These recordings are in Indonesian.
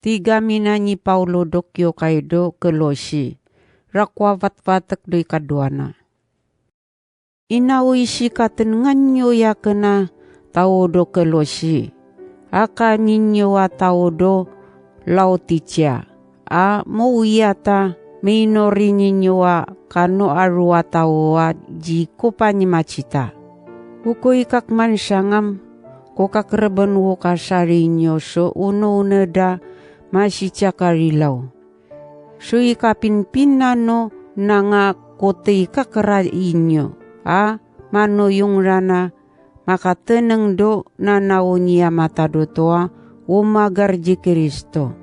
Tiga mina ni Paulo dokyo kaido Kolosi. Rakwa vat-vatek doi kaduana. Inawi si katenganyo ya kena tao do Kolosi. Aka ninyo wa tao do Laodicia. Mo yata minori ninyo wa kano arua tao wa jikopa ni macita. Uko ikak mansangam ko kakreben wo kasari nyo so uno da masih cakarilau. So ikapin-pinano nanga kote kakera inyo. Mano yung rana makateneng do nanao niya matado toa umagar ji Kristo.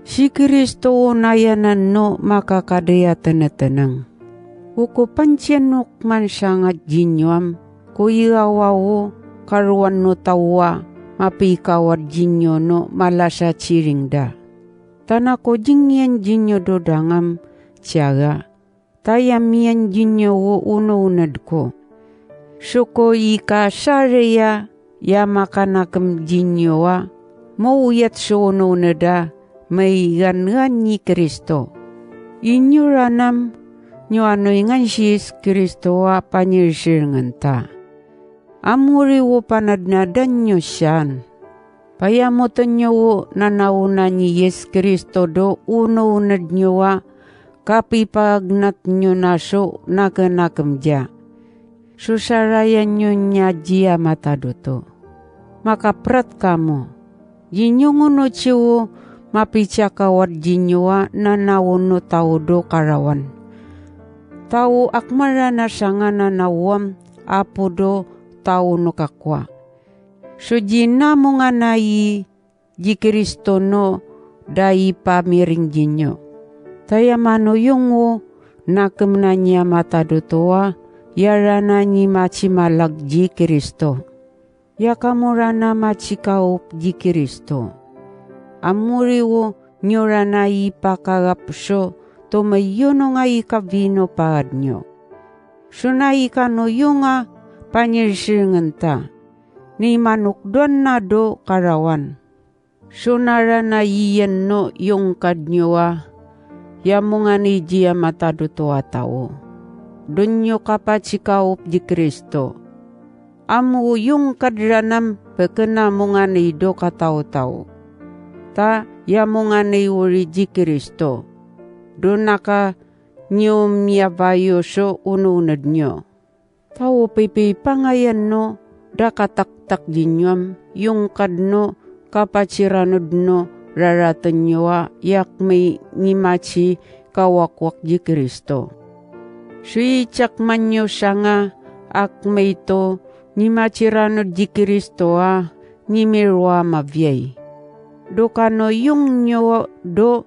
Si Kristo unayanan no makakadaya tenang. Uko pancianok man sangat jinyuam kuyawawo karuan no tawa mapikawad jinyo no malasa ciringda. Tanako jingyan jinyo do dangam tiaga. Tayamian jinyo wo uno-unad ko. Suko ika sareya ya makanakam jinyo wa mauyat so uno-unada may gangan ni Kristo. Inyo ranam nyo ano ingan sis Kristo wa panyirsirngan ta. Amuri wo panadnadan nyo siyan. Payamutan nyo wo nanauna ni Yes Kristo do uno-unad nyo wa kapipagnat nyo naso nakanakam ja. Susarayan nyo nya jia matado to. Makaprat kamo. Jinyo nguno chiwo mapicakawad jinyo wa nanawuno tao do karawan. Tao akmara na sangana nawam apo do tao no kakwa. So jina mo nga nayi ji Kristo no dai pamiring jinyo. Taya mano yungo nakemnanya matado toa yarana ni maci malag ji Kristo. Ya kamurana maci kaup ji Kristo. Amuriwo nyorana ipakagapso to mayono nga ikavino paadnyo. Suna ikano yunga panyirsingan ni manuk doon na do karawan. Sunara na iyan no yung kadnyowa. Yamunga ni jia matado toa tao. Dunyo kapachikaup di Kristo. Amu yung kadranam pekena munga ni do katao-tao. Ta yamunga ni uri di Kristo. Dunaka nyo miyabayo so ununad nyo. Tao pipi pangayan no dakatak-tak jinyam yung kadno kapachiranod no raratan nyowa yak may ngimachi kawakwak ji Kristo. Sui cakman nyo sanga ak may to ngimachiranod ji Kristo nimirwa mavyay. Do kano yung nyo do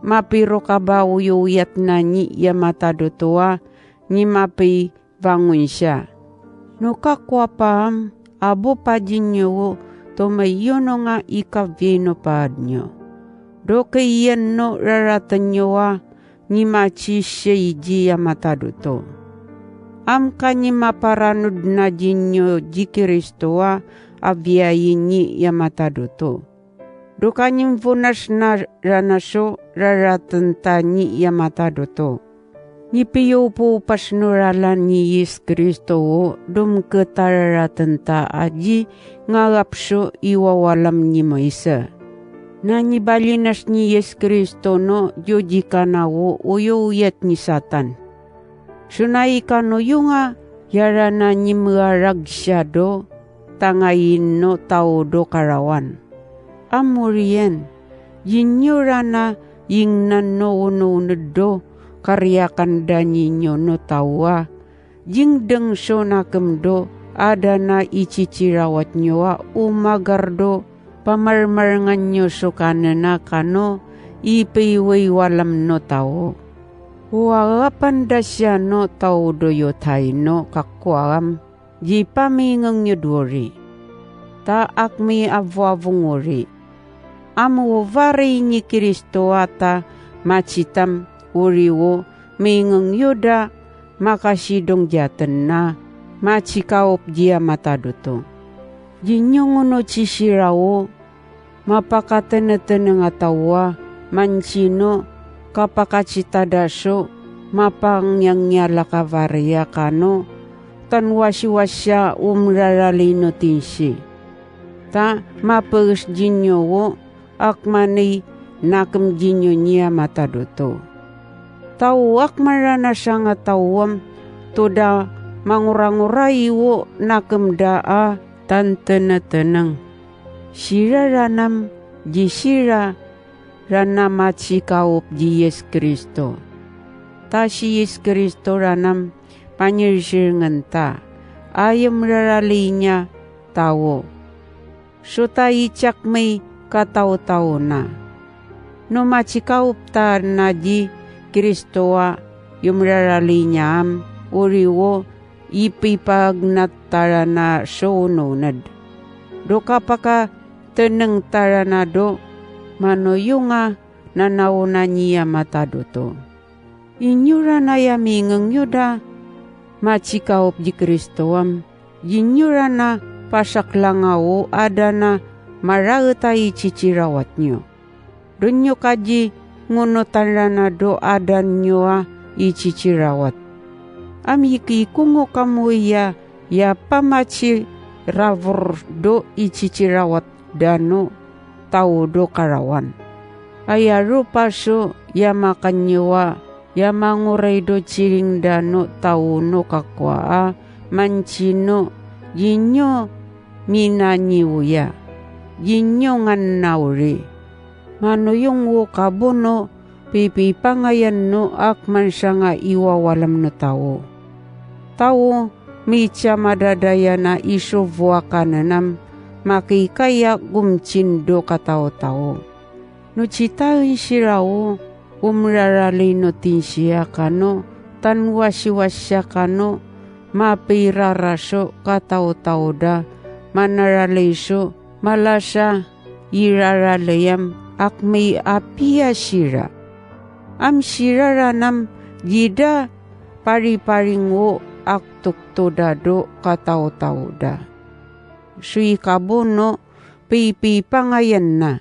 mapiro kabaw yuyat na ni yamatado toa ngimapi bangun siya. No kakwapam abo pa jinyo to mayono nga ikavino paadnyo. Do kayan no raratan nyo ni machi siya yamatado to. Am kanyi maparanod na jinyo ji Kristo abyayin ni yamatado to. Do kanyang vunas na ranaso raratan ta ni yamatado to. Ni piyo po pasnuralan ni Yes Kristo dum ketararatan ta aji ngagapso iwawalam ni Moisa. Na ni balinas ni Yes Kristo no yoji kanawo uyuyat ni Satan. Sunai kano yunga yarana ni muarag siya do tangayin no tao do karawan. Amurien yinyurana yingnan no ununod do karyakan daninyo no tawa. Jing deng so nakemdo ada na icicirawat nyo umagardo pamarmarangan nyo so kanana kano ipiway walam no tao. Huagapan da siya no tao doyo tayo no kakwam ji pamingang nyo duri. Taak mi avwavunguri. Amu vari ni Kristo ata macitam uriwo mingang yuda makasidong jatan na macikaup jia matado to. Jinyong no chisirawo mapakatenetene nga tawa, mancino, kapakacitadaso, mapangyangnyala kavarya kano, tanwasi-wasya umraralino tinsi. Ta mapers jinyo wo, akmani nakem jinyo niya matadoto. Tau akmarana siya nga tawam, toda manguranguray wo nakem daa tan tenang. Sira ranam di sira ranam atsikaup di Yes Kristo. Ta si Yes Kristo ranam panyirsirngan ta. Ayam raralinya tawo. So ta icak may kataw-taw na. No matsikaup ta na di Kristoa yung raralinya am uriwo ipipagnatara na soononad. Do kapaka teneng taranado manoyunga nanauna niya matadoto. Inyura na yamingeng yuda machikaop di Kristoam. Inyura na pasaklangawo ada na marautai cicirawat nyo. Dunyo kaji ngunutan ranado ada nyo icicirawat. Amiki kungo kamu ya pamaci ravor do icicirawat dano tau do karawan. Aya rupa so ya makan nyewa ya manguray do ciring dano tau no kakwa mancino yinyo minanyiw ya yinyo ngan nauri. Mano yung wo kabono pipipangayan no akman siya nga iwawalam no tao. Tao micha madadaya na isuvwa kananam makikaya gumcindo katao-tao. No citahin sirao umrarali no tinsiya kano tanwasi-wasya kano mapiraraso katao-tao da manaraliso malasa iraralayam akmay apia sira. Am siraranam jida pari-paringo aktuktodado katao-tao da. Sui kabono pipipangayan na.